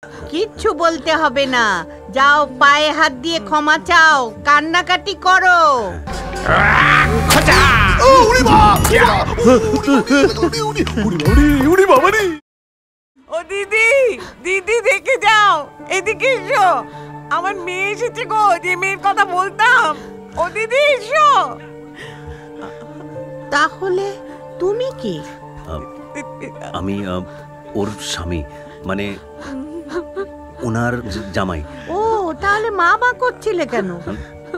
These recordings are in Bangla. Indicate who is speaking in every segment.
Speaker 1: কিচ্ছু বলতে হবে না, যাও পায়ে হাত দিয়ে ক্ষমা চাও, কান্নাকাটি করো। ও দিদি, দিদি দেখে যাও, এদিকে এসো। আমার মেয়ে এসেছে গো, যে মেয়ের কথা বলতাম। ও দিদি এসো। তাহলে তুমি কি?
Speaker 2: আমি ওর স্বামী, মানে ওনার জামাই।
Speaker 1: ও তাহলে মা মা করছিলে কেন?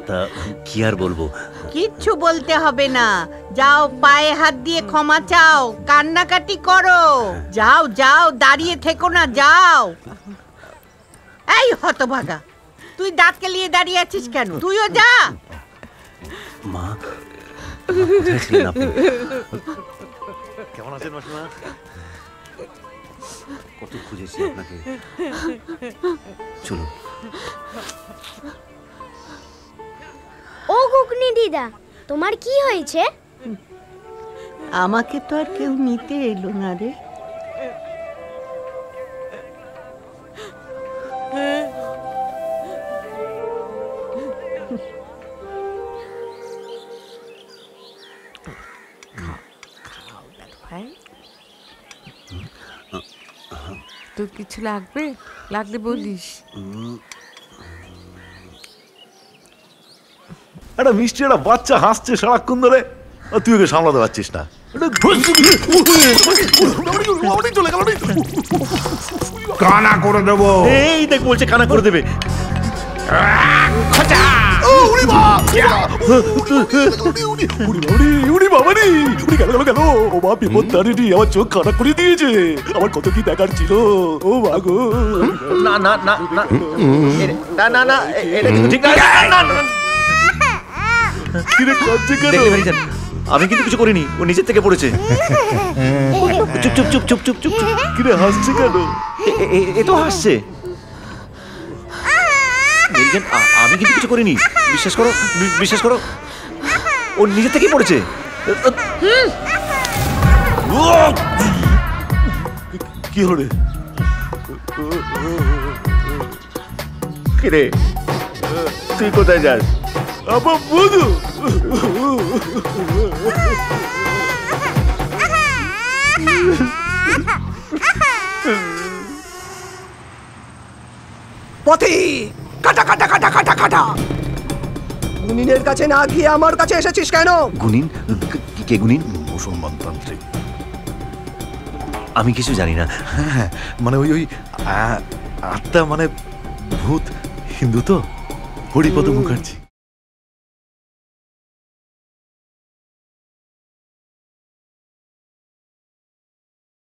Speaker 2: তা কি আর বলবো।
Speaker 1: কিচ্ছু বলতে হবে না, যাও পায়ে হাত দিয়ে ক্ষমা চাও, কান্নাকাটি করো। যাও যাও, দাঁড়িয়ে থেকো না, যাও। এই হতভাগা, তুই দাঁত কেলিয়ে দাঁড়িয়ে আছিস কেন? তুইও যা।
Speaker 2: মা কেমন আছেন মাসিমা? কত খুঁজেছি আপনাকে। চলুন।
Speaker 3: ও গুগনি দিদা, তোমার কি হয়েছে?
Speaker 1: আমাকে তো আর কেউ নিতে এলো না রে। তোর কিছু লাগবে? লাগলে বলিস।
Speaker 4: একটা মিষ্টি একটা বাচ্চা হাসছে সারাক্ষণ ধরে, তুই ওকে সামলাতে পারছিস না।
Speaker 5: কানা করে দেবো।
Speaker 4: এই দেখ বলছে কানা করে দেবে। আমার চোখ কানা করে দিয়েছে। আমার কত কি দেখার ছিল। ও মাগো,
Speaker 2: না না না না না না না, এটা কিন্তু ঠিক না। আমি কিন্তু কিছু করিনি, ও নিচের থেকে পড়েছে। চুপ চুপ চুপ চুপ চুপ চুপ।
Speaker 4: কিরে হাসছে কেন?
Speaker 2: এ তো হাসছে। আমি কিন্তু কিছু করিনি, বিশ্বাস করো, বিশ্বাস করো, ও নিজের থেকেই পড়েছে।
Speaker 4: কি হলো রে?
Speaker 2: কিরে তুই কোথায় যাস?
Speaker 4: আমার বধু
Speaker 6: পথি কাটা কাটা কাটা কাটা কাটা। গুনিনের কাছে না গিয়ে আমার কাছে এসেছিস কেন?
Speaker 2: গুনিন? কে গুনিন?
Speaker 4: মুসলমান তান্ত্রিক।
Speaker 2: আমি কিছু জানি না।
Speaker 4: হ্যাঁ, মানে ওই ওই আত্মা, মানে ভূত। হিন্দু তো, হরিপদ মুখার্জি।